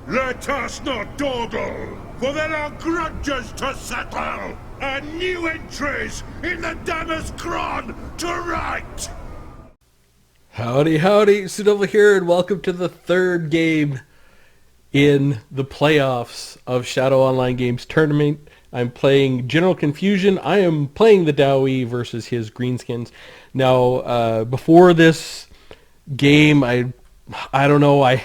Let us not dawdle, for there are grudges to settle, and new entries in the Dammer's Cron to right! Howdy, howdy, TzuDevil here, and welcome to the third game in the playoffs of ShadowOnlineGaming's tournament. I'm playing GeneralConfusion. I am playing the Dowie versus his greenskins. Now, before this game, I don't know, I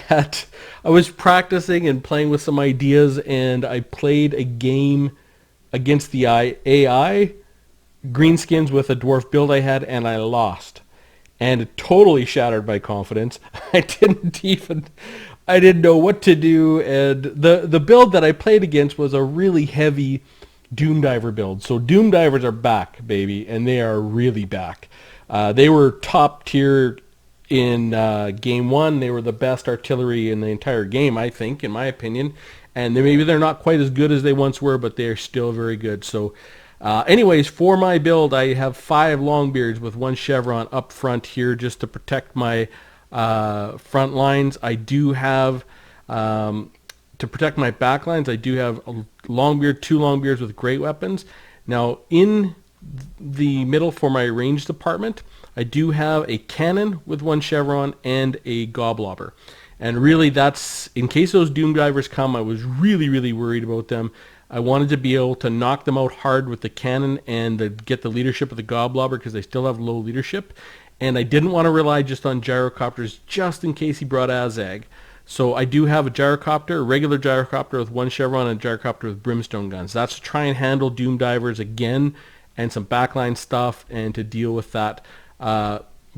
was practicing and playing with some ideas, and I played a game against the AI greenskins with a dwarf build I had, and I lost. And it totally shattered my confidence. I didn't know what to do, and the build that I played against was a really heavy Doom Diver build. So Doom Divers are back, baby, and they are really back. They were top tier in game one. They were the best artillery in the entire game, I think, in my opinion. And maybe they're not quite as good as they once were, but they're still very good. So anyways, for my build, I have 5 Longbeards with 1 chevron up front here just to protect my front lines. I do have, to protect my back lines, I do have a Longbeard, 2 Longbeards with great weapons. Now, in the middle for my range department, I do have a cannon with 1 chevron and a Goblobber. And really, that's, in case those Doom Divers come, I was really worried about them. I wanted to be able to knock them out hard with the cannon and get the leadership of the Goblobber because they still have low leadership. And I didn't want to rely just on gyrocopters just in case he brought Azag. So I do have a gyrocopter, a regular gyrocopter with 1 chevron and a gyrocopter with brimstone guns. That's to try and handle Doom Divers again and some backline stuff and to deal with that.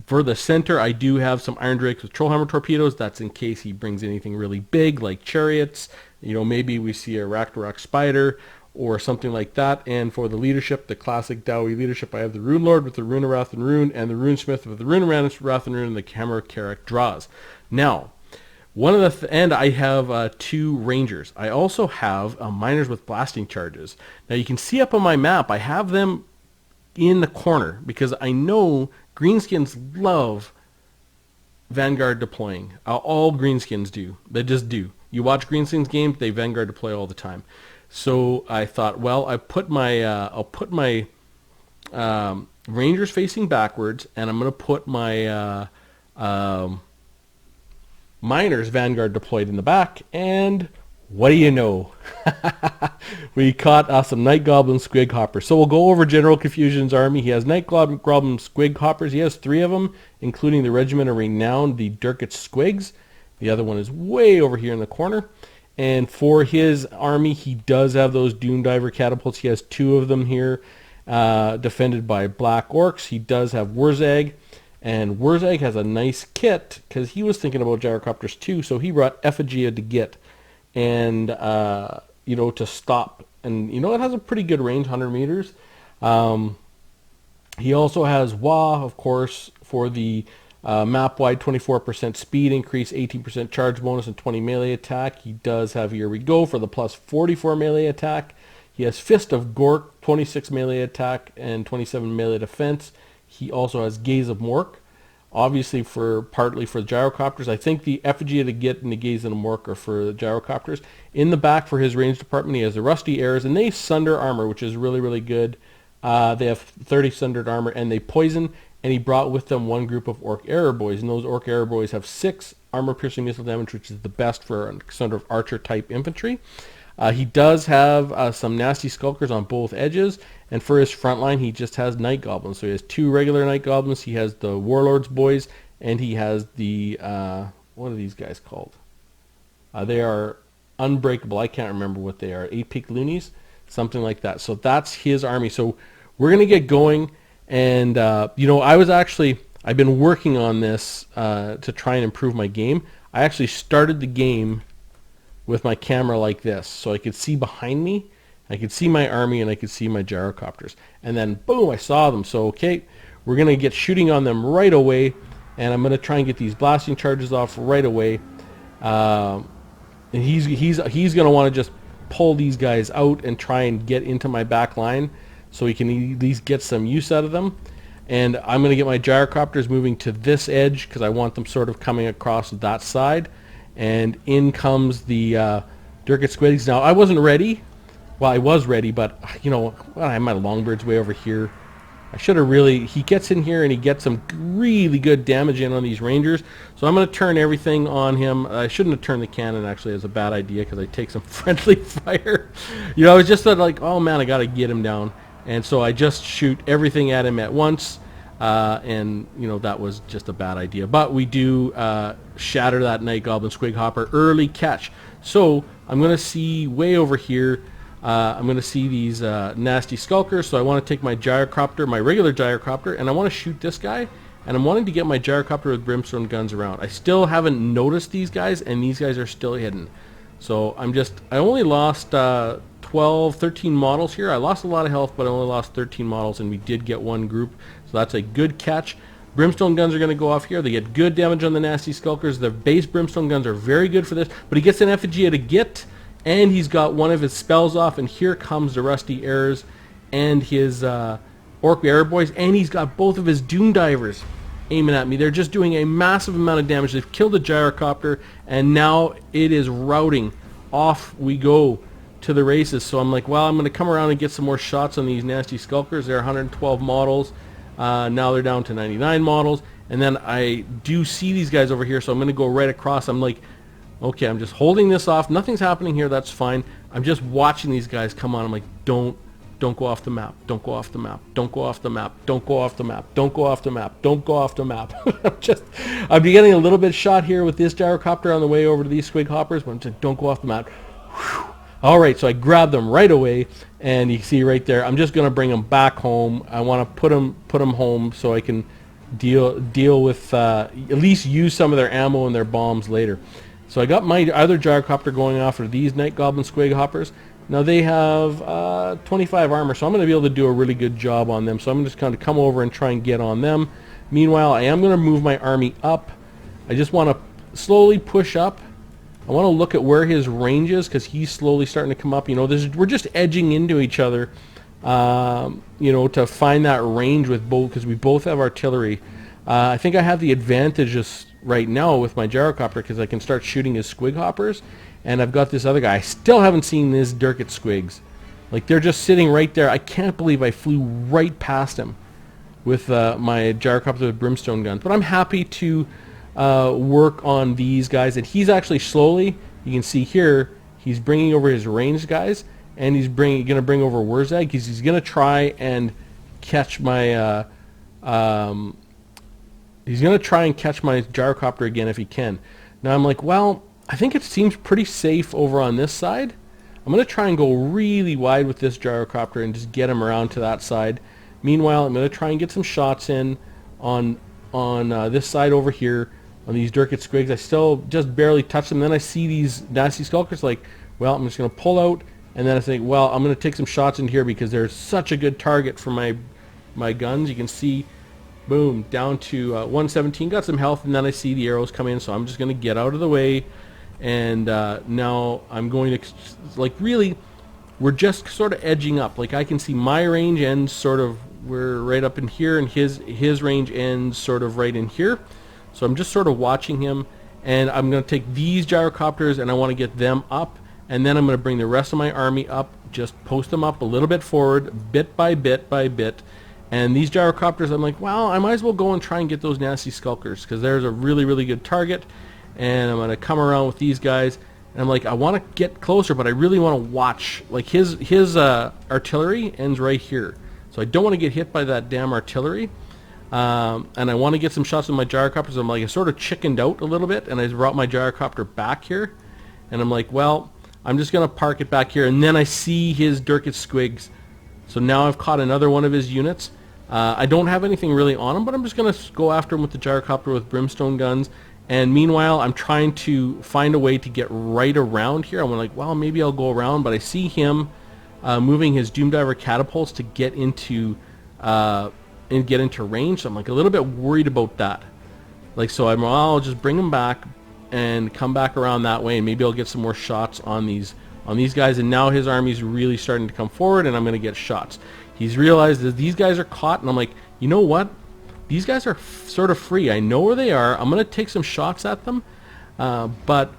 For the center, I do have some Iron Drakes with Trollhammer torpedoes. That's in case he brings anything really big like chariots. You know, maybe we see a Ragnarok Spider or something like that. And for the leadership, the classic Dowie leadership, I have the Rune Lord with the Rune of Wrath and Rune, and the Rune Smith with the Rune of Wrath and Rune, and the Hammer Carrack draws. Now, one of the and I have 2 Rangers. I also have Miners with blasting charges. Now you can see up on my map, I have them in the corner because I know greenskins love Vanguard deploying. All greenskins do. They just do. You watch greenskins games, they Vanguard deploy all the time. So I thought, well, I'll put my Rangers facing backwards, and I'm going to put my Miners Vanguard deployed in the back, and what do you know? We caught some Night Goblin Squig Hoppers. So we'll go over GeneralConfusion's army. He has Night Goblin Squig Hoppers. He has 3 of them, including the Regiment of Renown, the Durkett Squigs. The other one is way over here in the corner. And for his army, he does have those Doom Diver catapults. He has 2 of them here, defended by Black Orcs. He does have Wurzag. And Wurzag has a nice kit, because he was thinking about gyrocopters too, so he brought Effigia to get. And, to stop. And, it has a pretty good range, 100 meters. He also has Wah, of course, for the map-wide 24% speed increase, 18% charge bonus, and 20 melee attack. He does have Here We Go for the plus 44 melee attack. He has Fist of Gork, 26 melee attack, and 27 melee defense. He also has Gaze of Mork, obviously partly for the gyrocopters. I think the Effigy to get and the Gaze of Mork are for the gyrocopters. In the back for his range department, he has the Rusty Arrows, and they sunder armor, which is really good. They have 30 sundered armor, and they poison, and he brought with them 1 group of Orc Arrow Boys, and those Orc Arrow Boys have 6 armor-piercing missile damage, which is the best for sort of archer-type infantry. He does have some nasty skulkers on both edges, and for his front line, he just has Night Goblins. So he has 2 regular Night Goblins, he has the Warlord's Boys, and he has the, what are these guys called? They are Unbreakable. I can't remember what they are. 8-Peak Loonies? Something like that. So that's his army. So we're going to get going, and, I've been working on this to try and improve my game. I actually started the game with my camera like this, so I could see behind me, I could see my army, and I could see my gyrocopters. And then, boom, I saw them. So, okay, we're going to get shooting on them right away, and I'm going to try and get these blasting charges off right away. And he's going to want to just pull these guys out and try and get into my back line so he can at least get some use out of them. And I'm going to get my gyrocopters moving to this edge because I want them sort of coming across that side. and in comes the Durkit Squigs. Now, I wasn't ready. Well, I was ready, but, you know, well, I have my Longbirds way over here. I should have really... He gets in here and he gets some really good damage in on these Rangers. So I'm going to turn everything on him. I shouldn't have turned the cannon, actually. It was a bad idea because I take some friendly fire. You know, I was just like, oh, man, I got to get him down. And so I just shoot everything at him at once. And, you know, that was just a bad idea. But we do shatter that Night Goblin Squig Hopper. Early catch. So I'm going to see way over here... I'm going to see these nasty skulkers, so I want to take my gyrocopter, my regular gyrocopter, and I want to shoot this guy, and I'm wanting to get my gyrocopter with brimstone guns around. I still haven't noticed these guys, and these guys are still hidden. So I only lost 12, 13 models here. I lost a lot of health, but I only lost 13 models, and we did get one group, so that's a good catch. Brimstone guns are going to go off here. They get good damage on the nasty skulkers. The base brimstone guns are very good for this, but he gets an effigy at a git. And he's got one of his spells off, and here comes the Rusty Arrows and his Orc Arrow Boys, and he's got both of his Doom Divers aiming at me. They're just doing a massive amount of damage. They've killed the gyrocopter, and now it is routing. Off we go to the races. So I'm like, well, I'm going to come around and get some more shots on these nasty skulkers. They're 112 models. Now they're down to 99 models. And then I do see these guys over here, so I'm going to go right across. I'm like... Okay, I'm just holding this off. Nothing's happening here. That's fine. I'm just watching these guys come on. I'm like, don't go off the map. Don't go off the map. Don't go off the map. Don't go off the map. Don't go off the map. Don't go off the map. I'm getting a little bit shot here with this gyrocopter on the way over to these squig hoppers, but I'm just, don't go off the map. Whew. All right, so I grabbed them right away, and you see right there, I'm just going to bring them back home. I want to put them home so I can deal with at least use some of their ammo and their bombs later. So I got my other gyrocopter going after these Night Goblin Squig Hoppers. Now they have 25 armor, so I'm going to be able to do a really good job on them. So I'm just going to come over and try and get on them. Meanwhile, I am going to move my army up. I just want to slowly push up. I want to look at where his range is because he's slowly starting to come up. You know, we're just edging into each other, you know, to find that range with both, because we both have artillery. I think I have the advantages right now with my gyrocopter because I can start shooting his squig hoppers, and I've got this other guy. I still haven't seen his Durkit Squigs. Like, they're just sitting right there. I can't believe I flew right past him with my gyrocopter with brimstone guns. But I'm happy to work on these guys, and he's actually slowly, you can see here, he's bringing over his ranged guys, and he's going to bring over Wurzag because he's going to try and catch my he's going to try and catch my gyrocopter again if he can. Now I'm like, well, I think it seems pretty safe over on this side. I'm going to try and go really wide with this gyrocopter and just get him around to that side. Meanwhile, I'm going to try and get some shots in on this side over here on these Durkit Squigs. I still just barely touch them. Then I see these nasty skulkers, like, well, I'm just going to pull out, and then I think, well, I'm going to take some shots in here because there's such a good target for my guns. You can see, boom, down to 117, got some health, and then I see the arrows come in, so I'm just going to get out of the way, and now I'm going to, like, really, we're just sort of edging up. Like, I can see my range ends sort of, we're right up in here, and his range ends sort of right in here, so I'm just sort of watching him, and I'm going to take these gyrocopters, and I want to get them up, and then I'm going to bring the rest of my army up, just post them up a little bit forward, bit by bit by bit. And these gyrocopters, I'm like, well, I might as well go and try and get those nasty skulkers because there's a really, really good target. And I'm going to come around with these guys. And I'm like, I want to get closer, but I really want to watch. Like, his artillery ends right here. So I don't want to get hit by that damn artillery. And I want to get some shots with my gyrocopters. I'm like, I sort of chickened out a little bit, and I brought my gyrocopter back here. And I'm like, well, I'm just going to park it back here. And then I see his Durkit Squigs. So now I've caught another one of his units. I don't have anything really on him, but I'm just going to go after him with the gyrocopter with brimstone guns. And meanwhile, I'm trying to find a way to get right around here. I'm like, well, maybe I'll go around, but I see him moving his Doomdiver catapults to get into range. So I'm like a little bit worried about that. Like, so I'll just bring him back and come back around that way, and maybe I'll get some more shots on these guys. And now his army's really starting to come forward, and I'm going to get shots. He's realized that these guys are caught, and I'm like, you know what? These guys are sort of free. I know where they are. I'm going to take some shots at them, but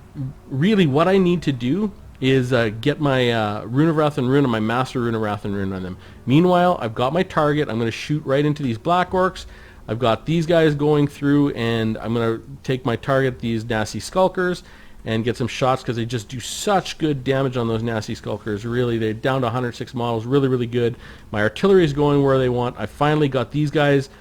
really what I need to do is get my Rune of Wrath and Rune and my Master Rune of Wrath and Rune on them. Meanwhile, I've got my target. I'm going to shoot right into these Black Orcs. I've got these guys going through, and I'm going to take my target, these nasty Skulkers, and get some shots because they just do such good damage on those nasty Skulkers. Really, they're down to 106 models. Really, really good. My artillery is going where they want. I finally got these guys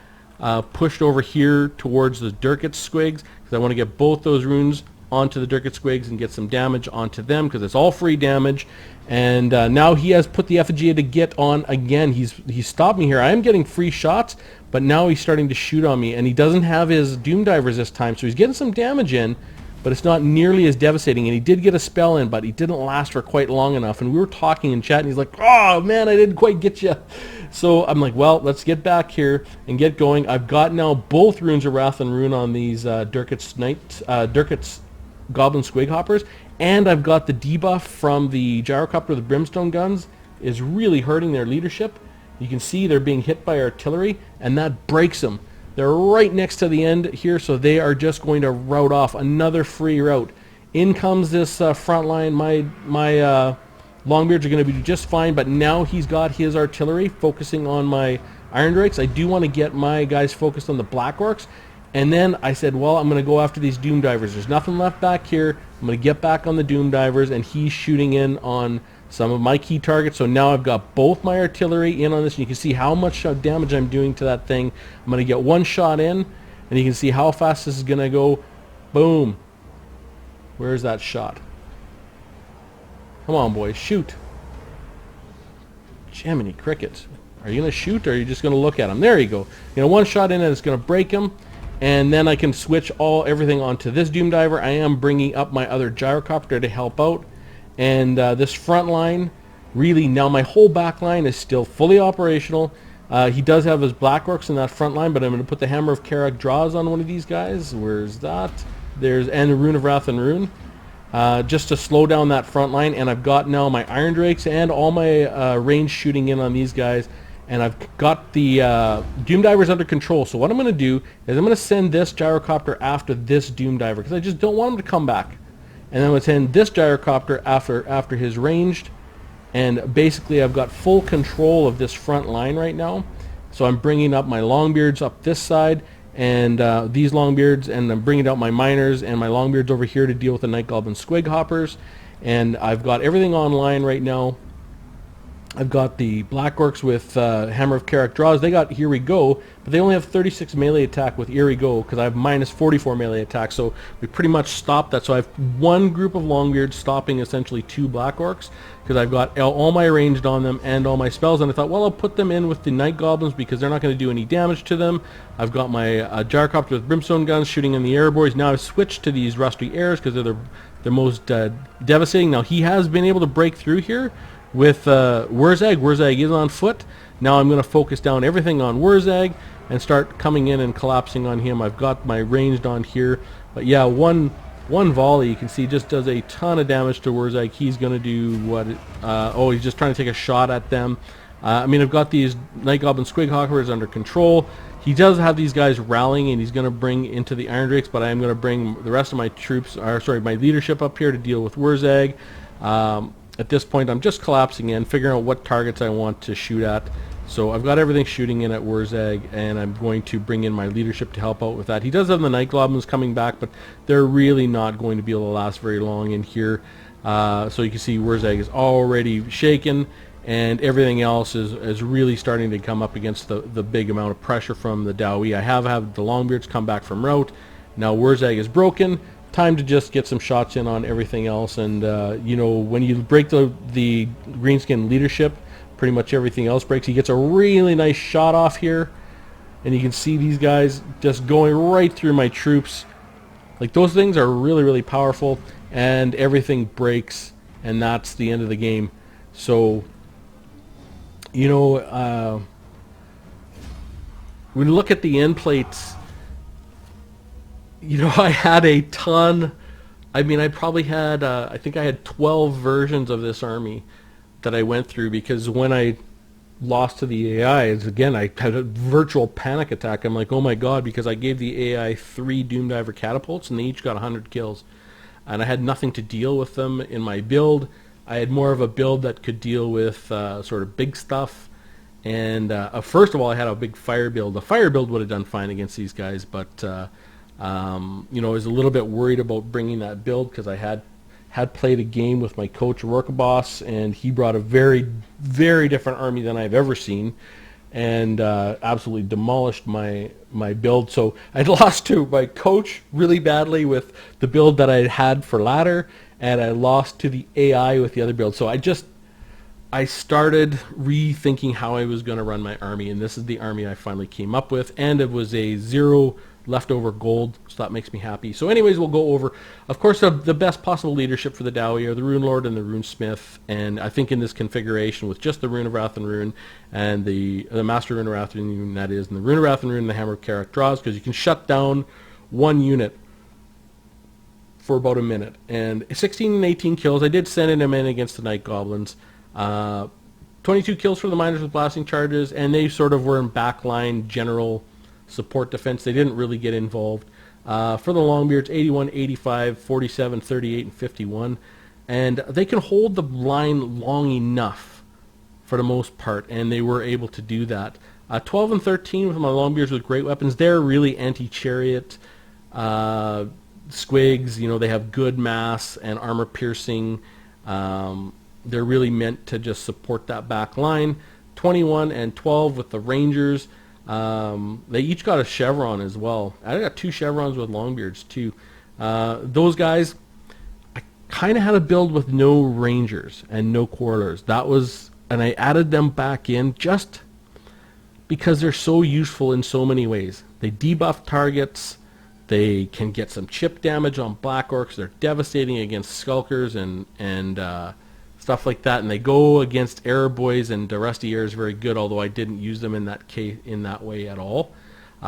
pushed over here towards the Durkit Squigs because I want to get both those runes onto the Durkit Squigs and get some damage onto them because it's all free damage. And now he has put the effigy to get on again. He's stopped me here. I am getting free shots, but now he's starting to shoot on me, and he doesn't have his Doom Divers this time, so he's getting some damage in, but it's not nearly as devastating. And he did get a spell in, but he didn't last for quite long enough. And we were talking in chat, and he's like, "Oh man, I didn't quite get you." So I'm like, well, let's get back here and get going. I've got now both Runes of Wrath and Rune on these Durkit's Goblin Squig Hoppers, and I've got the debuff from the Gyrocopter, the Brimstone guns, is really hurting their leadership. You can see they're being hit by artillery, and that breaks them. They're right next to the end here, so they are just going to rout off another free rout. In comes this front line. My Longbeards are going to be just fine, but now he's got his artillery focusing on my Iron Drakes. I do want to get my guys focused on the Black Orcs. And then I said, well, I'm going to go after these Doom Divers. There's nothing left back here. I'm going to get back on the Doom Divers, and he's shooting in on some of my key targets. So now I've got both my artillery in on this, and you can see how much damage I'm doing to that thing. I'm going to get one shot in, and you can see how fast this is going to go. Boom. Where's that shot? Come on, boys, shoot. Jiminy crickets. Are you going to shoot, or are you just going to look at him? There you go. You know, one shot in, and it's going to break him. And then I can switch everything onto this Doom Diver. I am bringing up my other Gyrocopter to help out. And this front line, really, now my whole back line is still fully operational. He does have his Black Orcs in that front line, but I'm going to put the Hammer of Karak draws on one of these guys. Where's that? And the Rune of Wrath and Rune. Just to slow down that front line. And I've got now my Iron Drakes and all my range shooting in on these guys. And I've got the Doom Divers under control. So what I'm going to do is I'm going to send this Gyrocopter after this Doom Diver, because I just don't want him to come back. And then I'm going to send this Gyrocopter after his ranged. And basically I've got full control of this front line right now. So I'm bringing up my Longbeards up this side, and these Longbeards, and I'm bringing out my Miners and my Longbeards over here to deal with the Night Goblin Squig Hoppers. And I've got everything online right now. I've got the Black Orcs with Hammer of Karak draws. They got Here We Go, but they only have 36 melee attack with Here We Go because I have minus 44 melee attack. So we pretty much stopped that. So I have one group of Longbeards stopping essentially two Black Orcs because I've got all my ranged on them and all my spells. And I thought, well, I'll put them in with the Night Goblins because they're not going to do any damage to them. I've got my Gyrocopter with Brimstone guns shooting in the air boys. Now I've switched to these Rusty Airs because they're the most devastating. Now he has been able to break through here with Wurzag. Wurzag is on foot. Now I'm going to focus down everything on Wurzag and start coming in and collapsing on him. I've got my ranged on here. But yeah, one volley, you can see, just does a ton of damage to Wurzag. He's going to do what? Oh, he's just trying to take a shot at them. I mean, I've got these Night Goblin Squig Hoppers under control. He does have these guys rallying, and he's going to bring into the Iron Drakes, but I am going to bring the rest of my troops, my leadership up here to deal with Wurzag. At this point, I'm just collapsing in, figuring out what targets I want to shoot at. So I've got everything shooting in at Wurzag, and I'm going to bring in my leadership to help out with that. He does have the Night Goblins coming back, but they're really not going to be able to last very long in here. So you can see Wurzag is already shaken, and everything else is really starting to come up against the big amount of pressure from the Dowie. I have had the Longbeards come back from rout. Now Wurzag is broken. Time to just get some shots in on everything else, and you know, when you break the Greenskin leadership, pretty much everything else breaks. He gets a really nice shot off here, and you can see these guys just going right through my troops. Like, those things are really, really powerful, and everything breaks, and that's the end of the game. So, you know, when you look at the end plates, you know, I had a ton. I mean, I probably had, I think I had 12 versions of this army that I went through, because when I lost to the AIs, again, I had a virtual panic attack. I'm like, oh my god, because I gave the AI 3 Doom Diver catapults, and they each got 100 kills. and I had nothing to deal with them in my build. I had more of a build that could deal with sort of big stuff. And first of all, I had a big fire build. The fire build would have done fine against these guys, but I was a little bit worried about bringing that build because I had played a game with my coach Boss, and he brought a very, very different army than I've ever seen, and absolutely demolished my build. So I lost to my coach really badly with the build that I had for ladder, and I lost to the AI with the other build. So I started rethinking how I was going to run my army, and this is the army I finally came up with, and it was a 0 leftover gold, so that makes me happy. So anyways, we'll go over, of course, the best possible leadership for the Dowie are the Rune Lord and the Rune Smith, and I think in this configuration with just the Rune of Wrath and Rune and the Master Rune of Wrath and Rune, that is, and the Rune of Wrath and Rune and the Hammer of Karak draws, because you can shut down one unit for about a minute. And 16 and 18 kills. I did send him in against the Night Goblins. 22 kills for the Miners with blasting charges, and they sort of were in backline general support defense. They didn't really get involved. For the Longbeards, 81, 85, 47, 38, and 51. And they can hold the line long enough for the most part, and they were able to do that. 12 and 13 with my Longbeards with great weapons. They're really anti-chariot squigs. They have good mass and armor piercing. They're really meant to just support that back line. 21 and 12 with the Rangers. They each got a chevron as well. I got 2 chevrons with Longbeards too. Those guys, I kind of had a build with no Rangers and no Quarrelers. And I added them back in just because they're so useful in so many ways. They debuff targets. They can get some chip damage on Black Orcs. They're devastating against Skulkers and stuff like that. And they go against Error Boys, and the Rusty Air is very good, although I didn't use them in that way at all.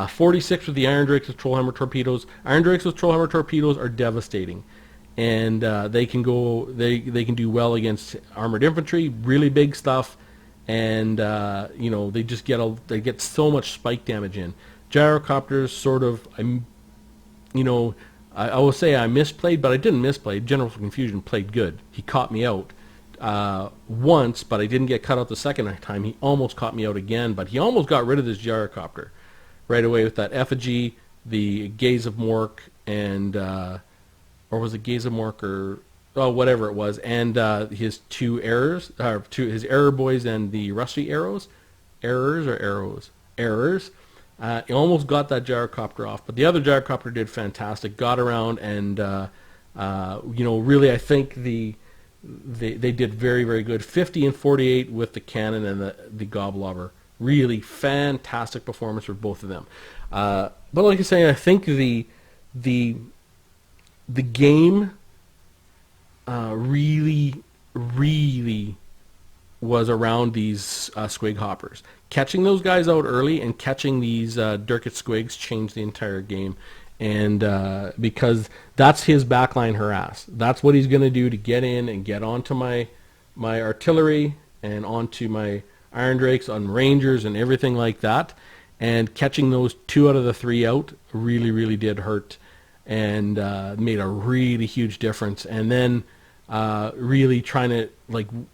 46 with the Iron Drakes with Trollhammer Torpedoes. Iron Drakes with Trollhammer Torpedoes are devastating, and they can do well against armored infantry, really big stuff, and they just get so much spike damage in. Gyrocopters sort of, I will say I misplayed, but I didn't misplay. GeneralConfusion played good. He caught me out once, but I didn't get cut out the second time. He almost caught me out again, but he almost got rid of this Gyrocopter right away with that Effigy, the Gaze of Mork, and or was it Gaze of Mork or whatever it was, and his 2 errors, his Error Boys and the Rusty Arrows, Errors. He almost got that Gyrocopter off, but the other Gyrocopter did fantastic. Got around, and really, I think they did very, very good. 50 and 48 with the cannon and the Goblobber. Really fantastic performance for both of them. But like I say, I think the game really was around these Squig Hoppers. Catching those guys out early and catching these Durkit Squigs changed the entire game. And because that's his backline harass. That's what he's going to do to get in and get onto my artillery and onto my Iron Drakes on Rangers and everything like that. And catching those 2 out of the 3 out really, really did hurt, and made a really huge difference. And then really trying to,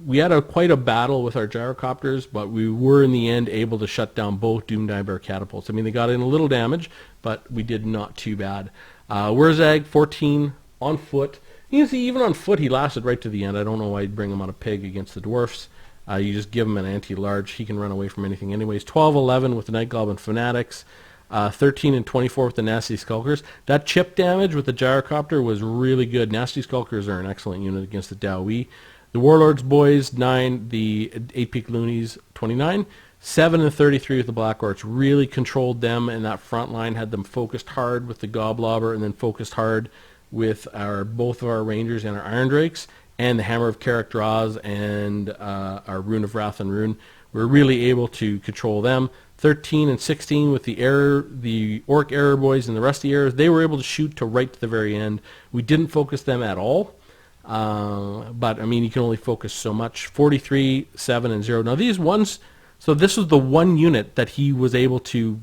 we had quite a battle with our Gyrocopters, but we were in the end able to shut down both Doom Nightmare catapults. I mean, they got in a little damage, but we did not too bad. Wurzag, 14 on foot. You can see even on foot he lasted right to the end. I don't know why you'd bring him on a pig against the dwarfs. You just give him an anti-large. He can run away from anything anyways. 12-11 with the Night Goblin Fanatics. 13 and 24 with the Nasty Skulkers. That chip damage with the Gyrocopter was really good. Nasty Skulkers are an excellent unit against the Dowie. The Warlords Boys, 9. The 8-Peak Loonies, 29. 7 and 33 with the Black Orcs. Really controlled them, and that front line had them focused hard with the Goblobber, and then focused hard with both of our Rangers and our Iron Drakes, and the Hammer of Karak draws, and our Rune of Wrath and Rune. We're really able to control them. 13 and 16 with the Orc Error Boys and the Rusty Arrows. They were able to shoot to right to the very end. We didn't focus them at all, but I mean, you can only focus so much. 43, 7, and 0. Now these ones, so this was the one unit that he was able to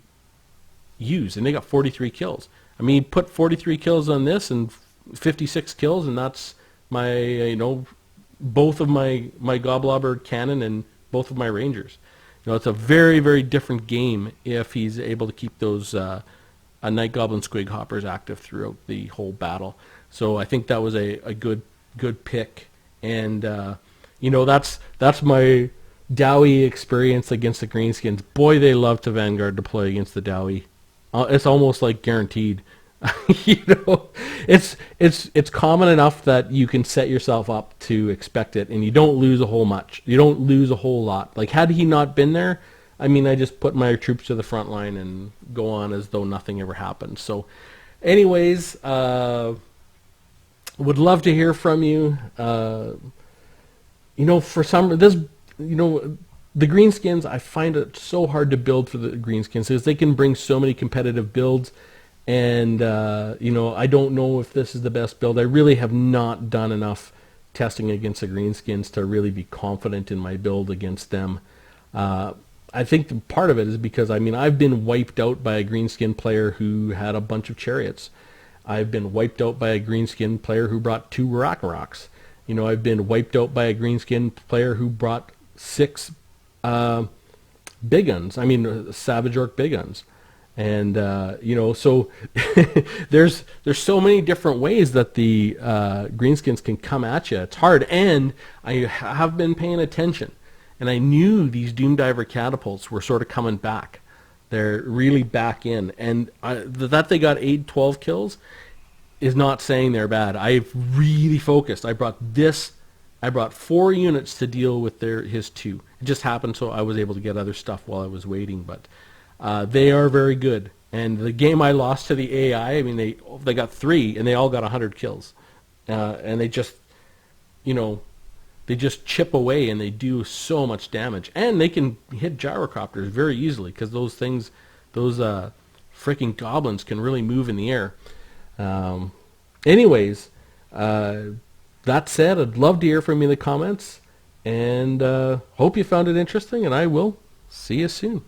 use, and they got 43 kills. I mean, put 43 kills on this, and 56 kills, and that's my, both of my Goblobber cannon and both of my Rangers. It's a very, very different game if he's able to keep those Night Goblin Squig Hoppers active throughout the whole battle. So I think that was a good pick. And, that's my Dowie experience against the Greenskins. Boy, they love to Vanguard deploy against the Dowie. It's almost like guaranteed. It's common enough that you can set yourself up to expect it, and you don't lose a whole lot. Like, had he not been there, I just put my troops to the front line and go on as though nothing ever happened. So anyways, would love to hear from you. For some the Greenskins, I find it so hard to build for the Greenskins because they can bring so many competitive builds. And, I don't know if this is the best build. I really have not done enough testing against the Greenskins to really be confident in my build against them. I think part of it is because, I've been wiped out by a Greenskin player who had a bunch of chariots. I've been wiped out by a Greenskin player who brought 2 Rocks. I've been wiped out by a Greenskin player who brought 6 big guns. Savage Orc big guns. And so there's so many different ways that the Greenskins can come at you. It's hard, and I have been paying attention, and I knew these Doomdiver catapults were sort of coming back. They're really back in, and that they got 8-12 kills is not saying they're bad. I've really focused. I brought 4 units to deal with his 2. It just happened so I was able to get other stuff while I was waiting, but they are very good. And the game I lost to the AI, they got 3 and they all got 100 kills, and they just chip away and they do so much damage, and they can hit gyrocopters very easily because those freaking goblins can really move in the air. Anyways, that said, I'd love to hear from you in the comments, and hope you found it interesting, and I will see you soon.